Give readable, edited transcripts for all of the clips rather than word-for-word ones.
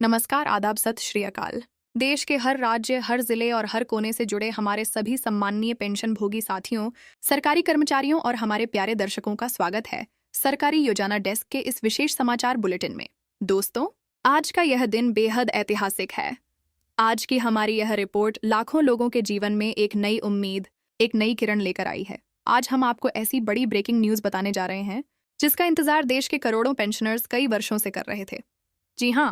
नमस्कार, आदाब, सत श्री अकाल। देश के हर राज्य, हर जिले और हर कोने से जुड़े हमारे सभी सम्माननीय पेंशन भोगी साथियों, सरकारी कर्मचारियों और हमारे प्यारे दर्शकों का स्वागत है सरकारी योजना डेस्क के इस विशेष समाचार बुलेटिन में। दोस्तों, आज का यह दिन बेहद ऐतिहासिक है। आज की हमारी यह रिपोर्ट लाखों लोगों के जीवन में एक नई उम्मीद, एक नई किरण लेकर आई है। आज हम आपको ऐसी बड़ी ब्रेकिंग न्यूज बताने जा रहे हैं जिसका इंतजार देश के करोड़ों पेंशनर्स कई वर्षों से कर रहे थे। जी हाँ,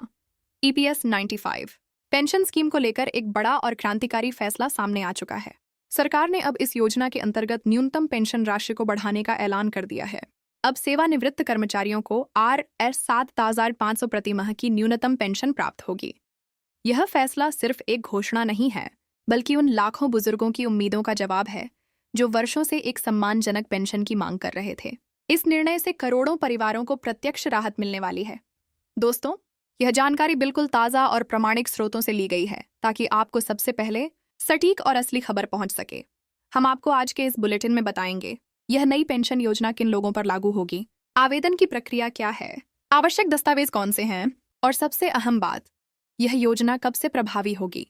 EPS 95 पेंशन स्कीम को लेकर एक बड़ा और क्रांतिकारी फैसला सामने आ चुका है। सरकार ने अब इस योजना के अंतर्गत न्यूनतम पेंशन राशि को बढ़ाने का ऐलान कर दिया है। अब सेवानिवृत्त कर्मचारियों को Rs 7,500 प्रति माह की न्यूनतम पेंशन प्राप्त होगी। यह फैसला सिर्फ एक घोषणा नहीं है, बल्कि उन लाखों बुजुर्गों की उम्मीदों का जवाब है जो वर्षों से एक सम्मानजनक पेंशन की मांग कर रहे थे। इस निर्णय से करोड़ों परिवारों को प्रत्यक्ष राहत मिलने वाली है। दोस्तों, यह जानकारी बिल्कुल ताज़ा और प्रामाणिक स्रोतों से ली गई है ताकि आपको सबसे पहले सटीक और असली खबर पहुंच सके। हम आपको आज के इस बुलेटिन में बताएंगे यह नई पेंशन योजना किन लोगों पर लागू होगी, आवेदन की प्रक्रिया क्या है, आवश्यक दस्तावेज कौन से हैं और सबसे अहम बात, यह योजना कब से प्रभावी होगी।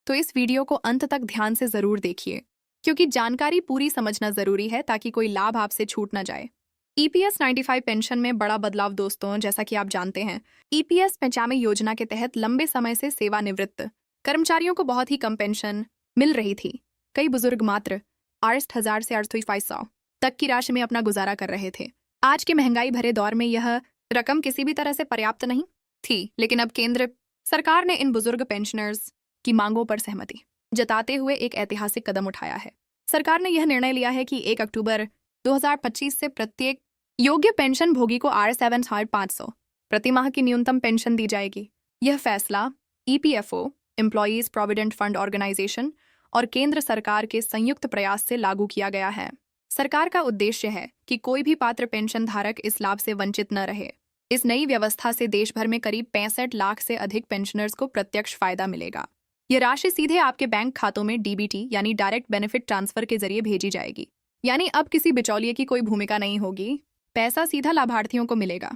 तो इस वीडियो को अंत तक ध्यान से जरूर देखिए, क्योंकि जानकारी पूरी समझना जरूरी है ताकि कोई लाभ आपसे छूट न जाए। EPS 95 पेंशन में बड़ा बदलाव। दोस्तों, जैसा कि आप जानते हैं, EPS 95 योजना के तहत लंबे समय से सेवानिवृत्त कर्मचारियों को बहुत ही कम पेंशन मिल रही थी। कई बुजुर्ग मात्र 8,000 से 8,500 तक की राशि में अपना गुजारा कर रहे थे। आज के महंगाई भरे दौर में यह रकम किसी भी तरह से पर्याप्त नहीं थी, लेकिन अब केंद्र सरकार ने इन बुजुर्ग पेंशनर्स की मांगों पर सहमति जताते हुए एक ऐतिहासिक कदम उठाया है। सरकार ने यह निर्णय लिया है कि 1 अक्टूबर 2025 से प्रत्येक योग्य पेंशन भोगी को Rs 7,500 प्रति माह की न्यूनतम पेंशन दी जाएगी। यह फैसला EPFO, employees provident fund organisation और केंद्र सरकार के संयुक्त प्रयास से लागू किया गया है। सरकार का उद्देश्य है कि कोई भी पात्र पेंशन धारक इस लाभ से वंचित न रहे। इस नई व्यवस्था से देश भर में करीब 65 लाख से अधिक पेंशनर्स को प्रत्यक्ष फायदा मिलेगा। यह राशि सीधे आपके बैंक खातों में DBT यानी डायरेक्ट बेनिफिट ट्रांसफर के जरिए भेजी जाएगी। यानी अब किसी बिचौलिए की कोई भूमिका नहीं होगी, पैसा सीधा लाभार्थियों को मिलेगा।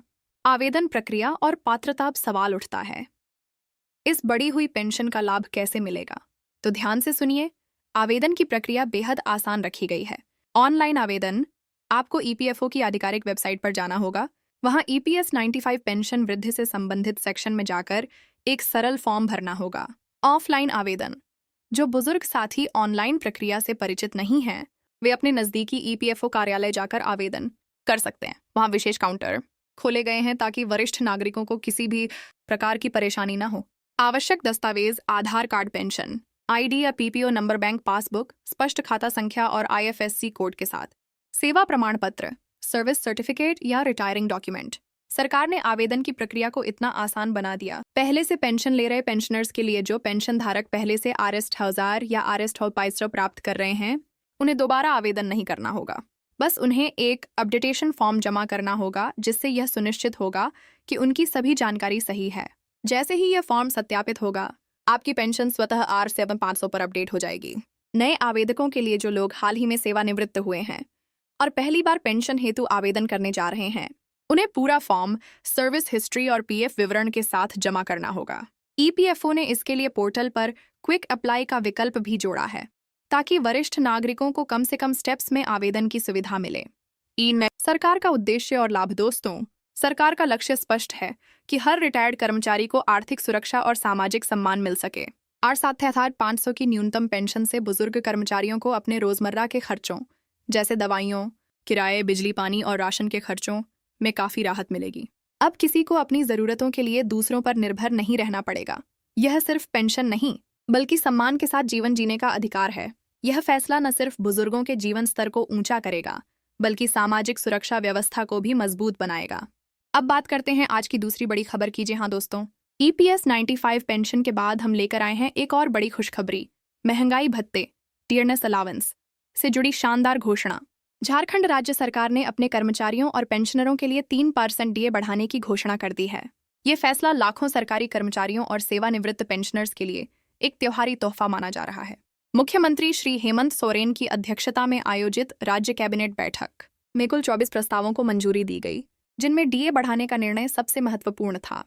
आवेदन प्रक्रिया और पात्रता। अब सवाल उठता है, इस बढ़ी हुई पेंशन का लाभ कैसे मिलेगा? तो ध्यान से सुनिए। आवेदन की प्रक्रिया बेहद आसान रखी गई है। ऑनलाइन आवेदन। आपको EPFO की आधिकारिक वेबसाइट पर जाना होगा। वहां EPS 95 पेंशन वृद्धि से संबंधित सेक्शन में जाकर एक सरल फॉर्म भरना होगा। ऑफलाइन आवेदन। जो बुजुर्ग साथी ऑनलाइन प्रक्रिया से परिचित नहीं हैं, वे अपने नजदीकी EPFO कार्यालय जाकर आवेदन कर सकते हैं। वहां विशेष काउंटर खोले गए हैं ताकि वरिष्ठ नागरिकों को किसी भी प्रकार की परेशानी न हो। आवश्यक दस्तावेज: आधार कार्ड, पेंशन ID या PPO नंबर, बैंक पासबुक, स्पष्ट खाता संख्या और IFSC कोड के साथ। सेवा प्रमाण पत्र, सर्विस सर्टिफिकेट या रिटायरिंग डॉक्यूमेंट। सरकार ने आवेदन की प्रक्रिया को इतना आसान बना दिया। पहले से पेंशन ले रहे पेंशनर्स के लिए जो पेंशन धारक पहले से Rs 1,000 या Rs 1,500 प्राप्त कर रहे हैं, उन्हें दोबारा आवेदन नहीं करना होगा। बस उन्हें एक अपडेटेशन फॉर्म जमा करना होगा जिससे यह सुनिश्चित होगा कि उनकी सभी जानकारी सही है। जैसे ही यह फॉर्म सत्यापित होगा, आपकी पेंशन स्वतः Rs 7,500 पर अपडेट हो जाएगी। नए आवेदकों के लिए जो लोग हाल ही में सेवानिवृत्त हुए हैं और पहली बार पेंशन हेतु आवेदन करने जा रहे हैं, उन्हें पूरा फॉर्म सर्विस हिस्ट्री और PF विवरण के साथ जमा करना होगा। EPFO ने इसके लिए पोर्टल पर क्विक अप्लाई का विकल्प भी जोड़ा है ताकि वरिष्ठ नागरिकों को कम से कम स्टेप्स में आवेदन की सुविधा मिले। सरकार का उद्देश्य और लाभ। दोस्तों, सरकार का लक्ष्य स्पष्ट है कि हर रिटायर्ड कर्मचारी को आर्थिक सुरक्षा और सामाजिक सम्मान मिल सके। Rs 7,500 की न्यूनतम पेंशन से बुजुर्ग कर्मचारियों को अपने रोजमर्रा के खर्चों जैसे दवाइयों, किराए, बिजली, पानी और राशन के खर्चों में काफी राहत मिलेगी। अब किसी को अपनी जरूरतों के लिए दूसरों पर निर्भर नहीं रहना पड़ेगा। यह सिर्फ पेंशन नहीं, बल्कि सम्मान के साथ जीवन जीने का अधिकार है। यह फैसला न सिर्फ बुजुर्गों के जीवन स्तर को ऊंचा करेगा, बल्कि सामाजिक सुरक्षा व्यवस्था को भी मजबूत बनाएगा। अब बात करते हैं आज की दूसरी बड़ी खबर की। जी हाँ दोस्तों, EPS 95 पेंशन के बाद हम लेकर आए हैं एक और बड़ी खुशखबरी। महंगाई भत्ते, डियरनेस अलावेंस से जुड़ी शानदार घोषणा। झारखंड राज्य सरकार ने अपने कर्मचारियों और पेंशनरों के लिए 3% DA बढ़ाने की घोषणा कर दी है। ये फैसला लाखों सरकारी कर्मचारियों और सेवानिवृत्त पेंशनर्स के लिए एक त्योहारी तोहफा माना जा रहा है। मुख्यमंत्री श्री हेमंत सोरेन की अध्यक्षता में आयोजित राज्य कैबिनेट बैठक में कुल 24 प्रस्तावों को मंजूरी दी गई, जिनमें DA बढ़ाने का निर्णय सबसे महत्वपूर्ण था।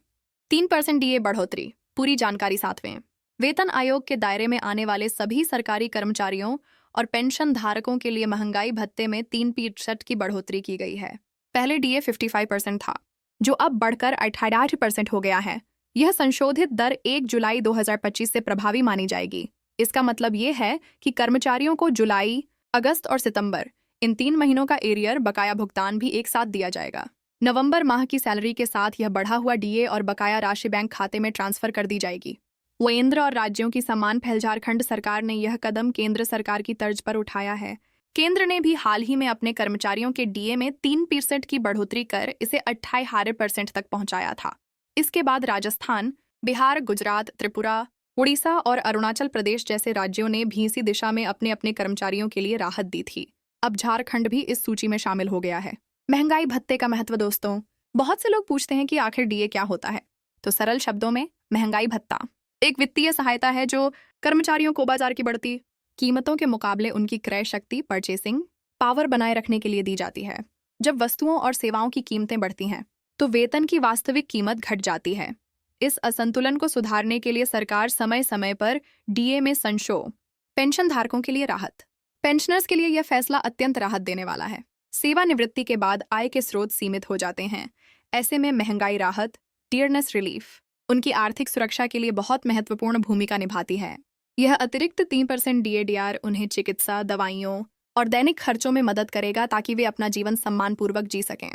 3% डीए बढ़ोतरी, पूरी जानकारी सातवें। वेतन आयोग के दायरे में आने वाले सभी सरकारी कर्मचारियों और पेंशन धारकों के लिए महंगाई भत्ते में 3% की बढ़ोतरी की गई है। पहले डीए 55% था, जो अब बढ़कर 88% हो गया है। यह संशोधित दर 1 जुलाई 2025 से प्रभावी मानी जाएगी। इसका मतलब ये है कि कर्मचारियों को जुलाई, अगस्त और सितंबर इन 3 महीनों का एरियर बकाया भुगतान भी एक साथ दिया जाएगा। नवंबर माह की सैलरी के साथ यह बढ़ा हुआ डीए और बकाया राशि बैंक खाते में ट्रांसफर कर दी जाएगी। केंद्र और राज्यों की समान पहल झारखंड सरकार ने यह कदम केंद्र सरकार की तर्ज पर उठाया है। केंद्र ने भी हाल ही में अपने कर्मचारियों के डीए में 3% की बढ़ोतरी कर इसे 28% तक पहुंचाया था। इसके बाद राजस्थान, बिहार, गुजरात, त्रिपुरा, उड़ीसा और अरुणाचल प्रदेश जैसे राज्यों ने भी इसी दिशा में अपने अपने कर्मचारियों के लिए राहत दी थी। अब झारखंड भी इस सूची में शामिल हो गया है। महंगाई भत्ते का महत्व दोस्तों, बहुत से लोग पूछते हैं कि आखिर डीए क्या होता है। तो सरल शब्दों में महंगाई भत्ता एक वित्तीय सहायता है जो कर्मचारियों को बाजार की बढ़ती कीमतों के मुकाबले उनकी क्रय शक्ति, परचेसिंग पावर बनाए रखने के लिए दी जाती है। जब वस्तुओं और सेवाओं की कीमतें बढ़ती हैं तो वेतन की वास्तविक कीमत घट जाती है। इस असंतुलन को सुधारने के लिए सरकार समय समय पर डीए में संशोधन, पेंशन धारकों के लिए राहत, पेंशनर्स के लिए यह फैसला अत्यंत राहत देने वाला है। सेवानिवृत्ति के बाद आय के स्रोत सीमित हो जाते हैं। ऐसे में महंगाई राहत, डियरनेस रिलीफ उनकी आर्थिक सुरक्षा के लिए बहुत महत्वपूर्ण भूमिका निभाती है। यह अतिरिक्त 3% डीएडीआर उन्हें चिकित्सा, दवाइयों और दैनिक खर्चों में मदद करेगा ताकि वे अपना जीवन सम्मानपूर्वक जी सकें।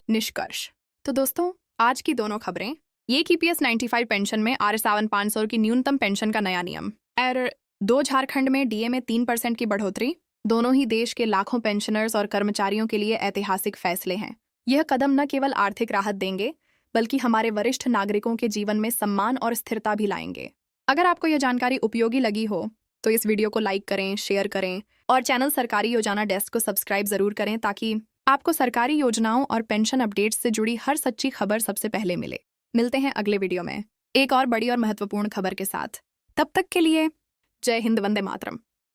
निष्कर्ष तो दोस्तों, आज की दोनों खबरें, ये कि पीएस 95 पेंशन में R7,500 की न्यूनतम पेंशन का नया नियम और 2 झारखंड में डीए में 3% की बढ़ोतरी, दोनों ही देश के लाखों पेंशनर्स और कर्मचारियों के लिए ऐतिहासिक फैसले हैं। यह कदम न केवल आर्थिक राहत देंगे बल्कि हमारे वरिष्ठ नागरिकों के जीवन में सम्मान और स्थिरता भी लाएंगे। अगर आपको यह जानकारी उपयोगी लगी हो तो इस वीडियो को लाइक करें, शेयर करें और चैनल सरकारी योजना डेस्क को सब्सक्राइब जरूर करें ताकि आपको सरकारी योजनाओं और पेंशन अपडेट्स से जुड़ी हर सच्ची खबर सबसे पहले मिले। मिलते हैं अगले वीडियो में एक और बड़ी और महत्वपूर्ण खबर के साथ। तब तक के लिए जय हिंद, वंदे मातरम।